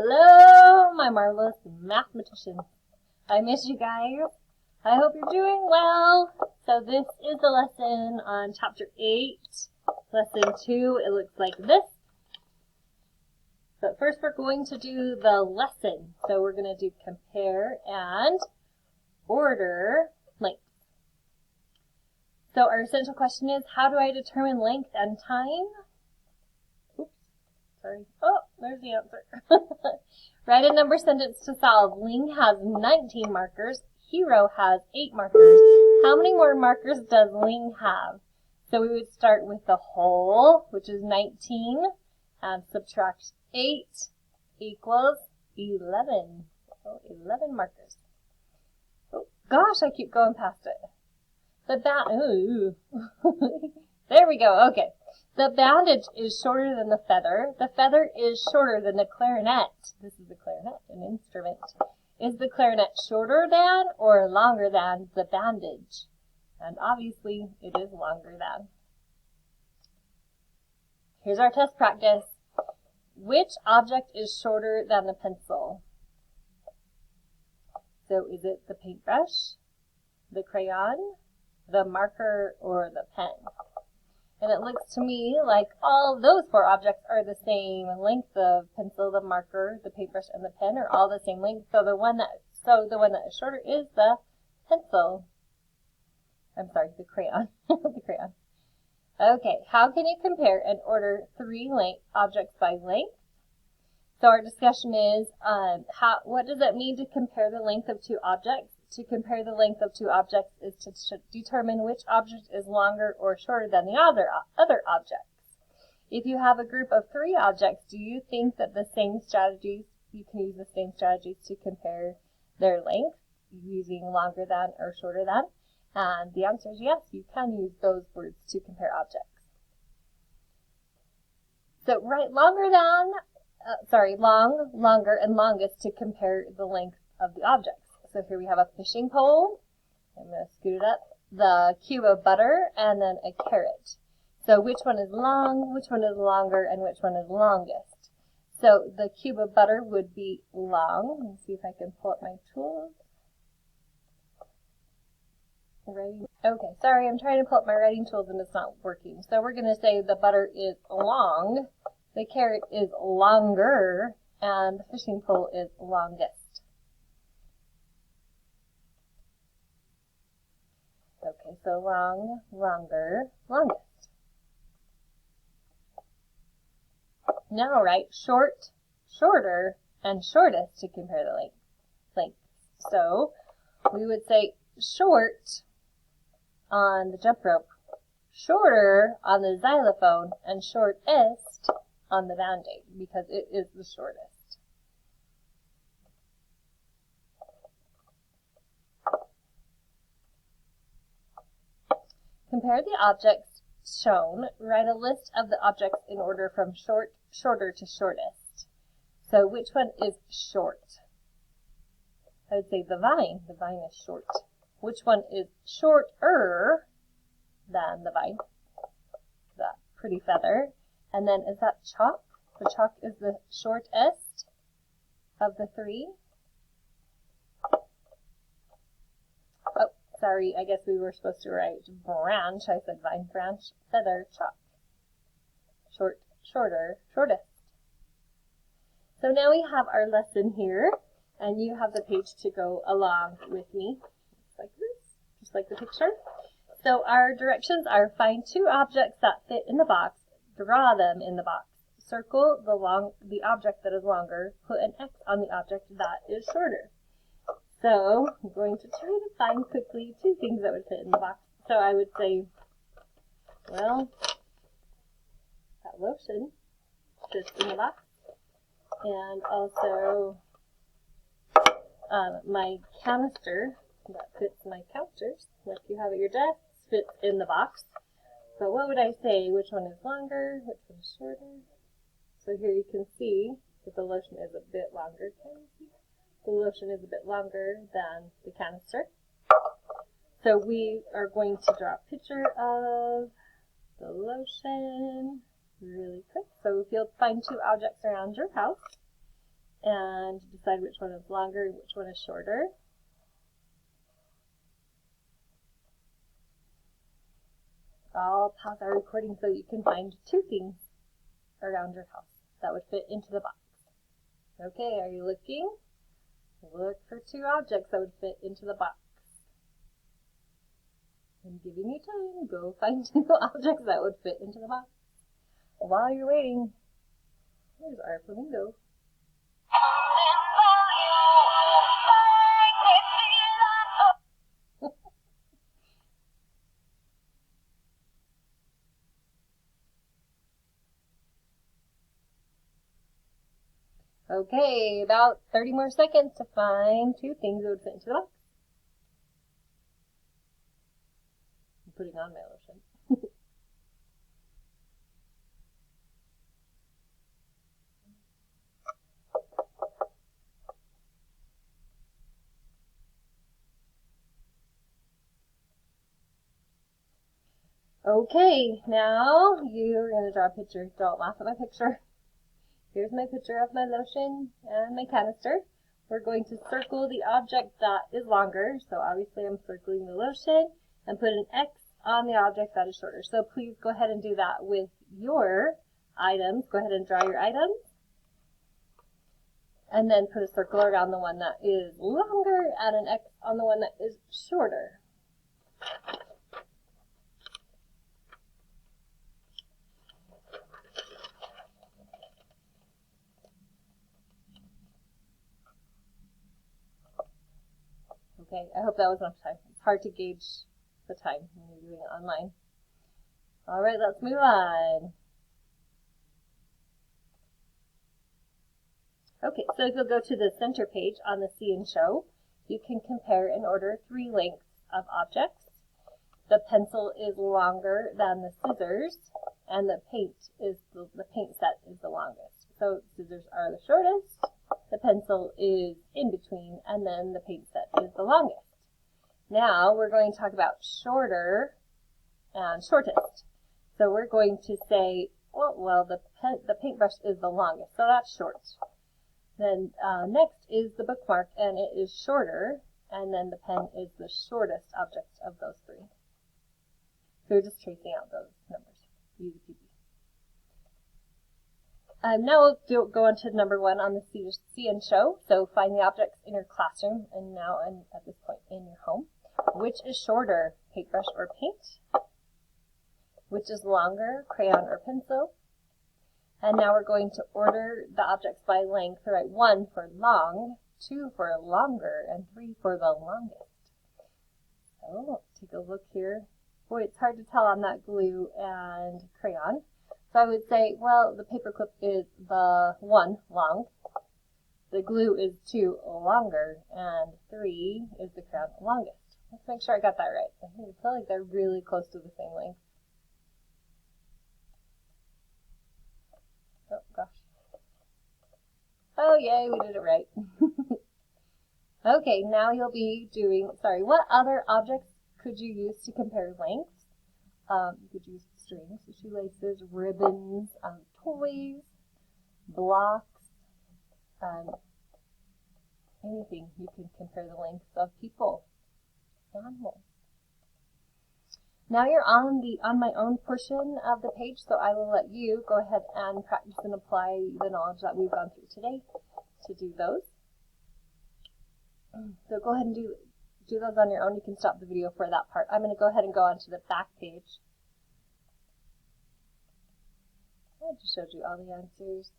Hello, my marvelous mathematicians. I miss you guys. I hope you're doing well. So this is the lesson on chapter 8, lesson 2. It looks like this. But first we're going to do the lesson. So we're going to do compare and order length. So our essential question is, how do I determine length and time? Oops, sorry. Oh, there's the answer. Write a number sentence to solve. Ling has 19 markers. Hero has 8 markers. How many more markers does Ling have? So we would start with the whole, which is 19, and subtract 8 equals 11. So 11 markers. Oh, gosh, I keep going past it. There we go. Okay. The bandage is shorter than the feather. The feather is shorter than the clarinet. This is the clarinet, an instrument. Is the clarinet shorter than or longer than the bandage? And obviously, it is longer than. Here's our test practice. Which object is shorter than the pencil? So is it the paintbrush, the crayon, the marker, or the pen? And it looks to me like all of those 4 objects are the same length. The pencil, the marker, the paintbrush, and the pen are all the same length. So the one that is shorter is the pencil. I'm sorry, the crayon. The crayon. Okay, how can you compare and order 3 objects by length? So our discussion is, what does it mean to compare the length of 2 objects? To compare the length of 2 objects is to determine which object is longer or shorter than the other objects. If you have a group of 3 objects, do you think that you can use the same strategies to compare their length using longer than or shorter than? And the answer is yes, you can use those words to compare objects. So write long, longer, and longest to compare the length of the objects. So here we have a fishing pole. I'm going to scoot it up. The cube of butter, and then a carrot. So which one is long, which one is longer, and which one is longest? So the cube of butter would be long. Let me see if I can pull up my tools. Okay, sorry, I'm trying to pull up my writing tools and it's not working. So we're going to say the butter is long, the carrot is longer, and the fishing pole is longest. Okay, so long, longer, longest. Now write short, shorter, and shortest to compare the length. So we would say short on the jump rope, shorter on the xylophone, and shortest on the band-aid because it is the shortest. Compare the objects shown. Write a list of the objects in order from shorter to shortest. So which one is short? I would say the vine. The vine is short. Which one is shorter than the vine? That pretty feather. And then is that chalk? The chalk is the shortest of the 3. Sorry, I guess we were supposed to write branch. I said vine, branch, feather, chalk. Short, shorter, shortest. So now we have our lesson here, and you have the page to go along with me. Like this, just like the picture. So our directions are find 2 objects that fit in the box, draw them in the box. Circle the object that is longer, put an X on the object that is shorter. So I'm going to try to find quickly 2 things that would fit in the box. So I would say, well, that lotion fits in the box. And also my canister that fits my counters, like you have at your desk, fits in the box. So what would I say? Which one is longer? Which one is shorter? So here you can see that the lotion is a bit longer. Can you see? The lotion is a bit longer than the canister. So we are going to draw a picture of the lotion really quick. So if you'll find 2 objects around your house, and decide which one is longer and which one is shorter. I'll pause our recording so you can find 2 things around your house that would fit into the box. Okay, are you looking? Look for 2 objects that would fit into the box. I'm giving you time. Go find 2 objects that would fit into the box. While you're waiting, here's our flamingo. Okay, about 30 more seconds to find 2 things that would fit into the box. I'm putting on my lotion. Okay, now you're going to draw a picture. Don't laugh at my picture. Here's my picture of my lotion and my canister. We're going to circle the object that is longer. So obviously I'm circling the lotion and put an X on the object that is shorter. So please go ahead and do that with your items. Go ahead and draw your items. And then put a circle around the one that is longer and an X on the one that is shorter. Okay, I hope that was enough time. It's hard to gauge the time when you're doing it online. Alright, let's move on. Okay, so if you'll go to the center page on the See and Show, you can compare and order 3 lengths of objects. The pencil is longer than the scissors, and the paint set is the longest. So scissors are the shortest, the pencil is in between, and then the paint set is the longest. Now we're going to talk about shorter and shortest. So we're going to say, well, the paintbrush is the longest, so that's short. Then next is the bookmark, and it is shorter, and then the pen is the shortest object of those 3. So we're just tracing out those numbers. Easy peasy. Now we'll go on to number 1 on the See and Show. So find the objects in your classroom and now at this point in your home. Which is shorter, paintbrush or paint? Which is longer, crayon or pencil? And now we're going to order the objects by length. Right, 1 for long, 2 for longer, and 3 for the longest. So take a look here. Boy, it's hard to tell on that glue and crayon. So I would say, well, the paperclip is the 1 long, the glue is 2 longer, and 3 is the crayon longest. Let's make sure I got that right. I feel like they're really close to the same length. Oh, gosh. Oh, yay, we did it right. Okay, now you'll be doing, what other objects could you use to compare lengths? You could use strings, shoelaces, ribbons, toys, blocks, anything you can compare the lengths of people, animals. Now you're on my own portion of the page, so I will let you go ahead and practice and apply the knowledge that we've gone through today to do those. So go ahead and do those on your own. You can stop the video for that part. I'm going to go ahead and go on to the back page. I just showed you all the answers.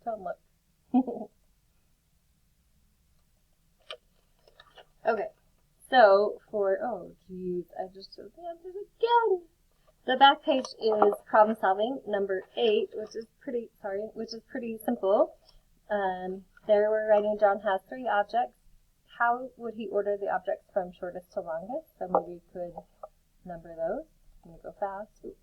Don't look. Okay, so oh geez, I just showed the answers again. The back page is problem solving number 8, which is pretty simple. There we're writing John has 3 objects. How would he order the objects from shortest to longest? So maybe we could number those. I'm going to go fast.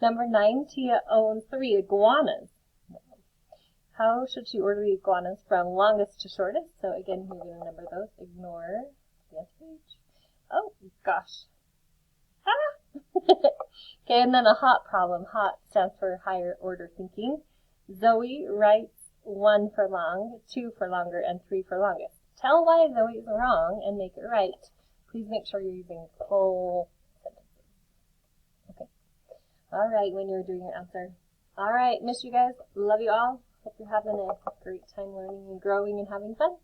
Number 9, Tia owns 3 iguanas. How should she order the iguanas from longest to shortest? So again, we're going to number those. Ignore the answer page. Oh, gosh. Ah! Okay, and then a HOT problem. HOT stands for higher order thinking. Zoe writes 1 for long, 2 for longer, and 3 for longest. Tell why those are wrong and make it right. Please make sure you're using full sentences. Okay. All right, when you're doing your answer. All right, miss you guys. Love you all. Hope you're having a great time learning and growing and having fun.